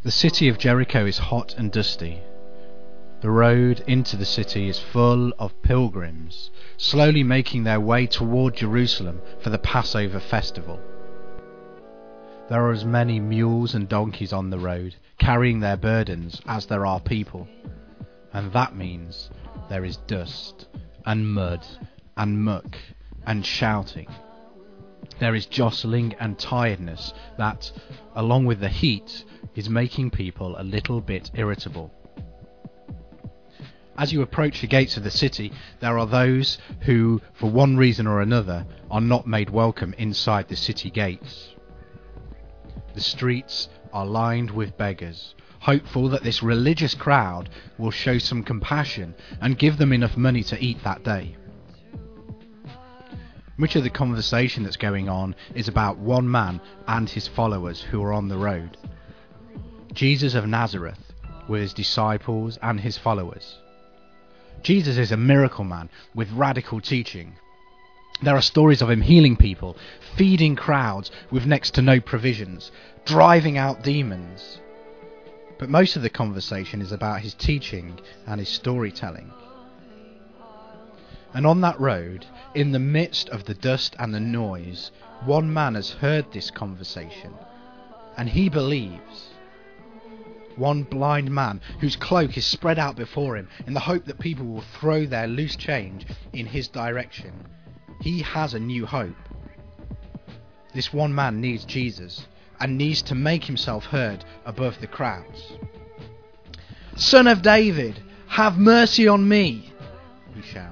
The city of Jericho is hot and dusty. The road into the city is full of pilgrims, slowly making their way toward Jerusalem for the Passover festival. There are as many mules and donkeys on the road, carrying their burdens, as there are people. And that means there is dust, and mud, and muck, and shouting. There is jostling and tiredness that, along with the heat, is making people a little bit irritable. As you approach the gates of the city, there are those who, for one reason or another, are not made welcome inside the city gates. The streets are lined with beggars, hopeful that this religious crowd will show some compassion and give them enough money to eat that day. Much of the conversation that's going on is about one man and his followers who are on the road. Jesus of Nazareth, with his disciples and his followers. Jesus is a miracle man with radical teaching. There are stories of him healing people, feeding crowds with next to no provisions, driving out demons. But most of the conversation is about his teaching and his storytelling. And on that road, in the midst of the dust and the noise, one man has heard this conversation, and he believes. One blind man whose cloak is spread out before him in the hope that people will throw their loose change in his direction. He has a new hope. This one man needs Jesus and needs to make himself heard above the crowds. "Son of David, have mercy on me," he shouts.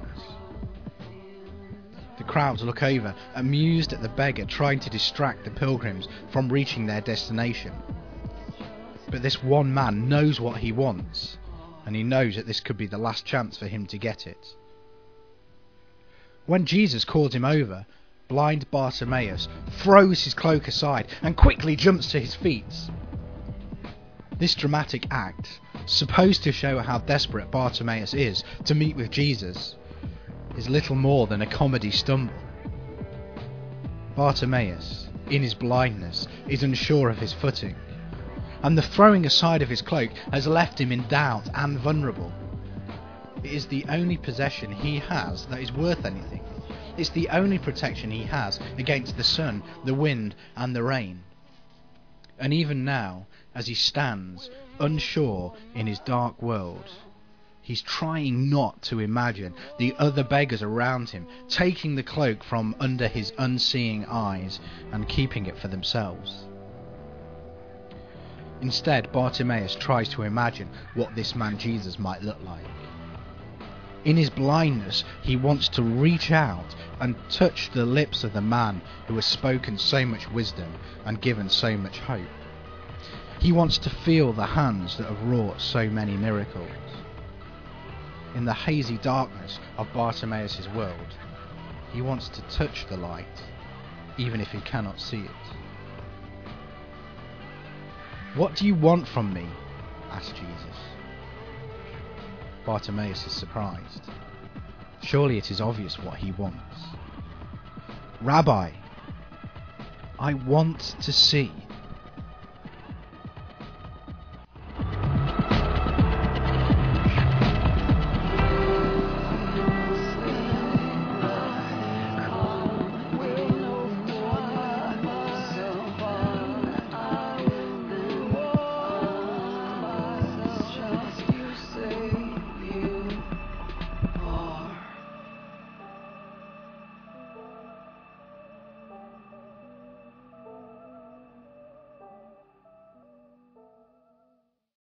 The crowds look over, amused at the beggar trying to distract the pilgrims from reaching their destination. But this one man knows what he wants, and he knows that this could be the last chance for him to get it. When Jesus calls him over, blind Bartimaeus throws his cloak aside and quickly jumps to his feet. This dramatic act, supposed to show how desperate Bartimaeus is to meet with Jesus, is little more than a comedy stumble. Bartimaeus, in his blindness, is unsure of his footing, and the throwing aside of his cloak has left him in doubt and vulnerable. It is the only possession he has that is worth anything. It's the only protection he has against the sun, the wind, and the rain. And even now, as he stands, unsure in his dark world, he's trying not to imagine the other beggars around him taking the cloak from under his unseeing eyes and keeping it for themselves. Instead, Bartimaeus tries to imagine what this man Jesus might look like. In his blindness, he wants to reach out and touch the lips of the man who has spoken so much wisdom and given so much hope. He wants to feel the hands that have wrought so many miracles. In the hazy darkness of Bartimaeus' world, he wants to touch the light, even if he cannot see it. "What do you want from me?" asked Jesus. Bartimaeus is surprised. Surely it is obvious what he wants. "Rabbi, I want to see."